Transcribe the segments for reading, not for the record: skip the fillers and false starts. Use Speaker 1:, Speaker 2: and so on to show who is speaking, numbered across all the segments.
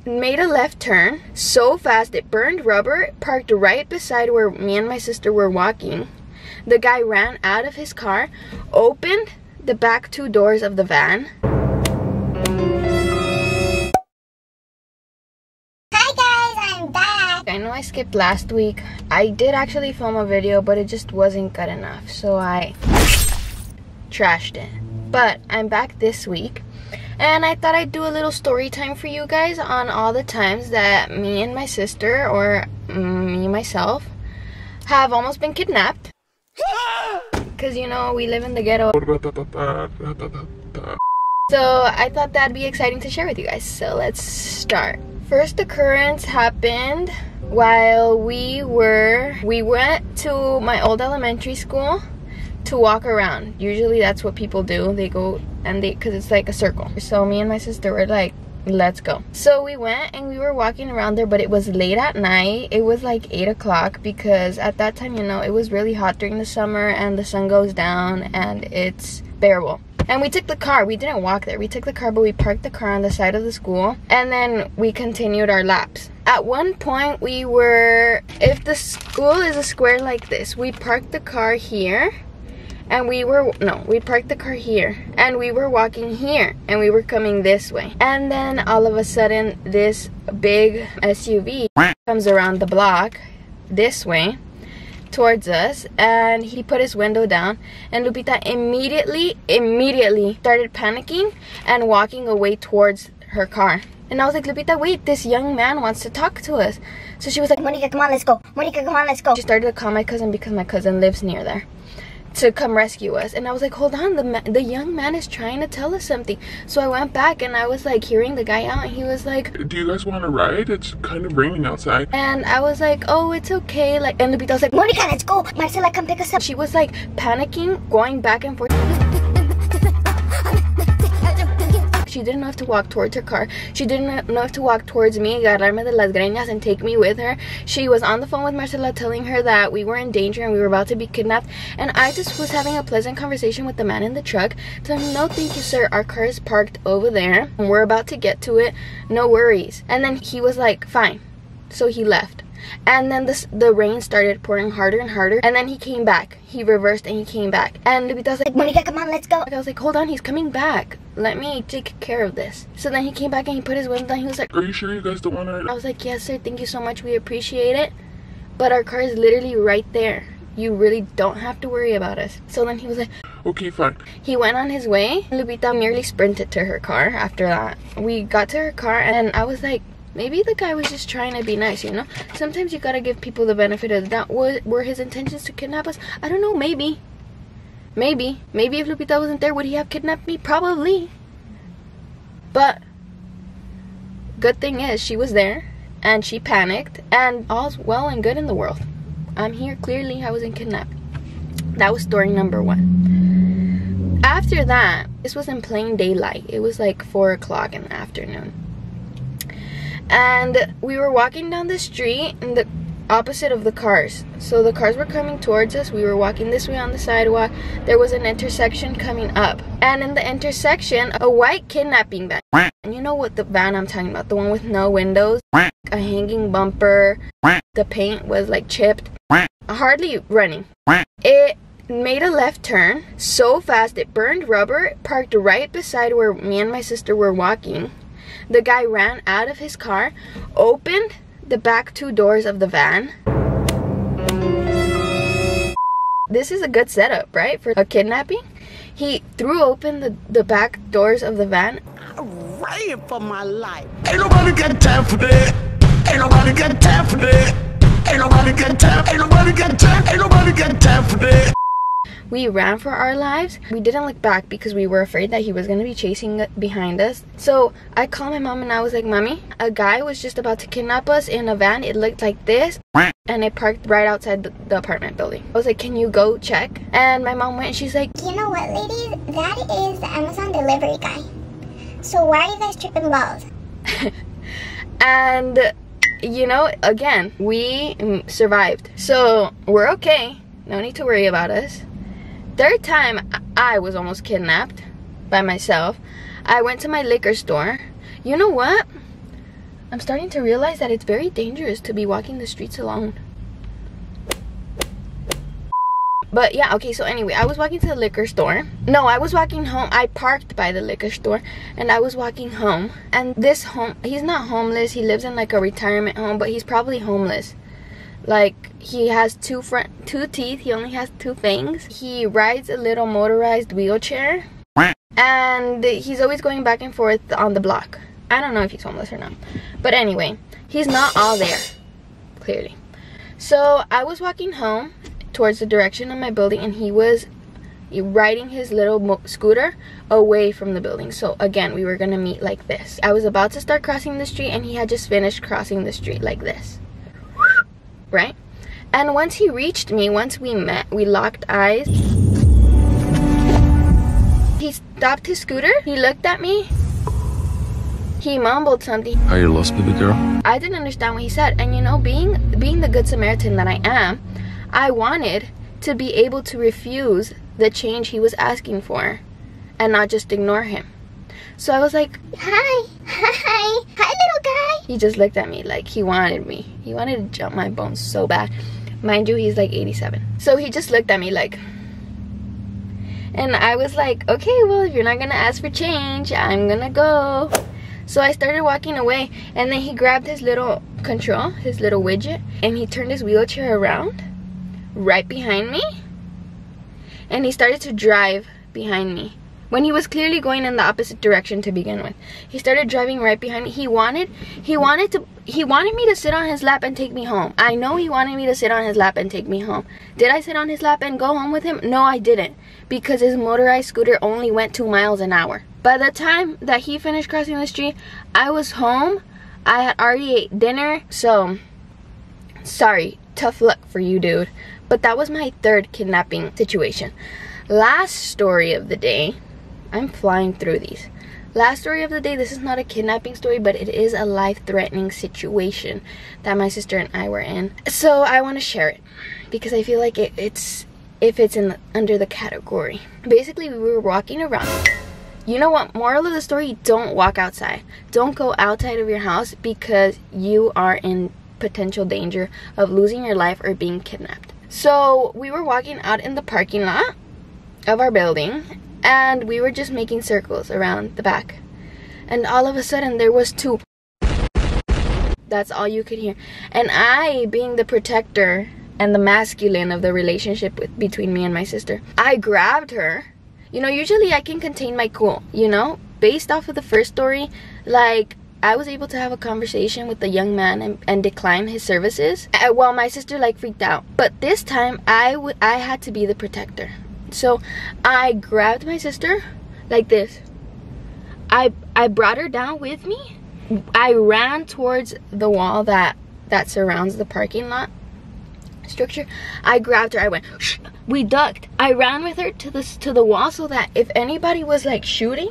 Speaker 1: made a left turn so fast it burned rubber, parked right beside where me and my sister were walking. The guy ran out of his car, opened the back two doors of the van.
Speaker 2: Hi guys, I'm back.
Speaker 1: I know I skipped last week. I did actually film a video, but it just wasn't good enough, so I trashed it. But I'm back this week, and I thought I'd do a little story time for you guys on all the times that me and my sister, or me myself, have almost been kidnapped. Because, you know, we live in the ghetto. So I thought that'd be exciting to share with you guys. So let's start. First occurrence happened while we went to my old elementary school to walk around. Usually that's what people do. They go and because it's like a circle. So me and my sister were like, let's go. So we went and we were walking around there, but it was late at night. It was like 8 o'clock because at that time, you know, it was really hot during the summer and the sun goes down and it's bearable. And we took the car. We didn't walk there. We took the car, but we parked the car on the side of the school, and then we continued our laps. At one point we were, if the school is a square like this, we parked the car here. And we parked the car here, and we were walking here, and we were coming this way. And then all of a sudden, this big SUV comes around the block this way towards us, and he put his window down, and Lupita immediately started panicking and walking away towards her car. And I was like, Lupita, wait, this young man wants to talk to us. So she was like,
Speaker 2: Monica, come on, let's go. Monica, come on, let's go.
Speaker 1: She started to call my cousin because my cousin lives near there, to come rescue us. And I was like, hold on, the young man is trying to tell us something. So I went back and I was like hearing the guy out, and he was like,
Speaker 3: do you guys want to ride? It's kind of raining outside.
Speaker 1: And I was like, oh, it's okay. Like, and Lupita was like,
Speaker 2: Monica, let's go. Marcela, come pick us up.
Speaker 1: she was like panicking, going back and forth. She didn't have to walk towards her car. She didn't have to walk towards me, agarrarme de las greñas, and take me with her. She was on the phone with Marcela telling her that we were in danger and we were about to be kidnapped. And I just was having a pleasant conversation with the man in the truck, telling him, no thank you sir, our car is parked over there and we're about to get to it, no worries. And then he was like, fine. So he left. And then the rain started pouring harder and harder, and then he came back. He reversed and he came back, and Lupita was like,
Speaker 2: Monica, come on, let's go.
Speaker 1: I was like, hold on, he's coming back, let me take care of this. So then he came back and he put his window down. He was like,
Speaker 3: are you sure you guys don't want to?
Speaker 1: I was like, yes sir, thank you so much, we appreciate it, but our car is literally right there, you really don't have to worry about us. So then he was like,
Speaker 3: okay, fine.
Speaker 1: He went on his way. Lupita nearly sprinted to her car after that. We got to her car, and I was like, maybe the guy was just trying to be nice, you know? Sometimes you gotta give people the benefit of the doubt. Were his intentions to kidnap us? I don't know, maybe. Maybe if Lupita wasn't there, would he have kidnapped me? Probably. But good thing is, she was there, and she panicked, and all's well and good in the world. I'm here, clearly I wasn't kidnapped. That was story number 1. After that, this was in plain daylight. It was like 4 o'clock in the afternoon. And we were walking down the street in the opposite of the cars. So the cars were coming towards us. We were walking this way on the sidewalk. There was an intersection coming up. And in the intersection, a white kidnapping van. And you know what the van I'm talking about? The one with no windows, a hanging bumper. The paint was like chipped. Hardly running. It made a left turn so fast it burned rubber, parked right beside where me and my sister were walking. The guy ran out of his car, opened the back two doors of the van. This is a good setup, right, for a kidnapping? He threw open the back doors of the van.
Speaker 4: I ran for my life. Ain't nobody got time for that. Ain't nobody got time for that. Ain't nobody got time. Ain't nobody got time. Ain't nobody got time for that.
Speaker 1: We ran for our lives. We didn't look back because we were afraid that he was going to be chasing behind us. So I called my mom and I was like, Mommy, a guy was just about to kidnap us in a van. It looked like this, and it parked right outside the apartment building. I was like, can you go check? And my mom went and she's like,
Speaker 2: You know what, ladies? That is the Amazon delivery guy. So why are you guys tripping balls?
Speaker 1: And, you know, again, we survived. So we're okay. No need to worry about us. Third time I was almost kidnapped by myself. I went to my liquor store. You know what? I'm starting to realize that it's very dangerous to be walking the streets alone. But yeah, okay, so anyway, I was walking to the liquor store. No, I was walking home. I parked by the liquor store and I was walking home. And this home, he's not homeless. He lives in like a retirement home, but he's probably homeless. Like, he has two teeth. He only has 2 fangs. He rides a little motorized wheelchair. And he's always going back and forth on the block. I don't know if he's homeless or not. But anyway, he's not all there, clearly. So I was walking home towards the direction of my building, and he was riding his little scooter away from the building. So again, we were gonna meet like this. I was about to start crossing the street, and he had just finished crossing the street like this, right? And once he reached me, once we met, we locked eyes. He stopped his scooter, he looked at me, he mumbled something.
Speaker 5: Are you lost, baby girl?
Speaker 1: I didn't understand what he said, and you know, being the good Samaritan that I am, I wanted to be able to refuse the change he was asking for and not just ignore him. So I was like,
Speaker 2: Hi, little guy.
Speaker 1: he just looked at me like he wanted me. He wanted to jump my bones so bad. Mind you, he's like 87. So he just looked at me like, and I was like, okay, well, if you're not gonna ask for change, I'm gonna go. So I started walking away, and then he grabbed his little control, his little widget, and he turned his wheelchair around right behind me, and he started to drive behind me when he was clearly going in the opposite direction to begin with. He started driving right behind me. He wanted me to sit on his lap and take me home. I know he wanted me to sit on his lap and take me home. Did I sit on his lap and go home with him? No, I didn't, because his motorized scooter only went 2 miles an hour. By the time that he finished crossing the street, I was home. I had already ate dinner. So sorry, tough luck for you, dude. But that was my 3rd kidnapping situation. Last story of the day. I'm flying through these. Last story of the day. This is not a kidnapping story, but it is a life-threatening situation that my sister and I were in. So I want to share it because I feel like it fits in under the category. Basically, we were walking around. You know what? Moral of the story: don't walk outside. Don't go outside of your house because you are in potential danger of losing your life or being kidnapped. So we were walking out in the parking lot of our building, and we were just making circles around the back, and all of a sudden there was 2. That's all you could hear. And I, being the protector and the masculine of the relationship between me and my sister, I grabbed her. You know, usually I can contain my cool, you know, based off of the first story. Like, I was able to have a conversation with the young man and decline his services while my sister like freaked out. But this time I had to be the protector. So I grabbed my sister like this. I brought her down with me. I ran towards the wall that surrounds the parking lot structure. I grabbed her. I went, shh. We ducked. I ran with her to the wall so that if anybody was like shooting,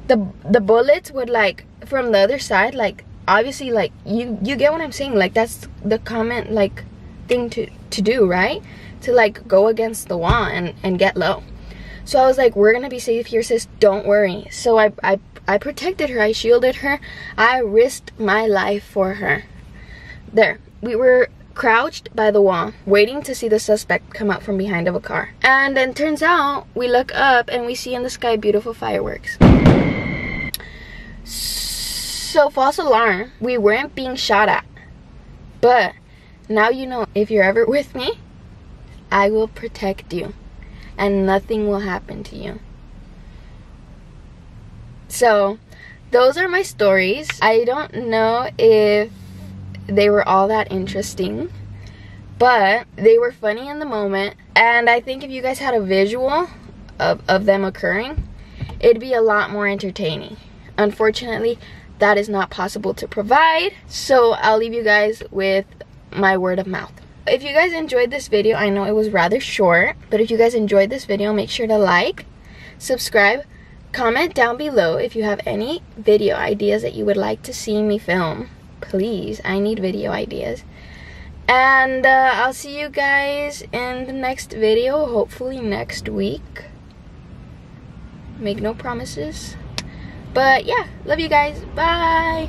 Speaker 1: the bullets would like from the other side, like obviously, like you get what I'm saying, like that's the common like thing to do, right? To like go against the wall and get low. So I was like, we're gonna be safe here, sis, don't worry. So I protected her, I shielded her, I risked my life for her. There, we were crouched by the wall waiting to see the suspect come out from behind of a car. And then turns out we look up and we see in the sky beautiful fireworks. So false alarm, we weren't being shot at, but now you know, if you're ever with me, I will protect you and nothing will happen to you. So those are my stories. I don't know if they were all that interesting, but they were funny in the moment, and I think if you guys had a visual of them occurring, it'd be a lot more entertaining. Unfortunately, that is not possible to provide, so I'll leave you guys with my word of mouth. If you guys enjoyed this video, I know it was rather short, but if you guys enjoyed this video, make sure to like, subscribe, comment down below if you have any video ideas that you would like to see me film. Please, I need video ideas. And I'll see you guys in the next video, hopefully next week. Make no promises. But yeah, love you guys. Bye.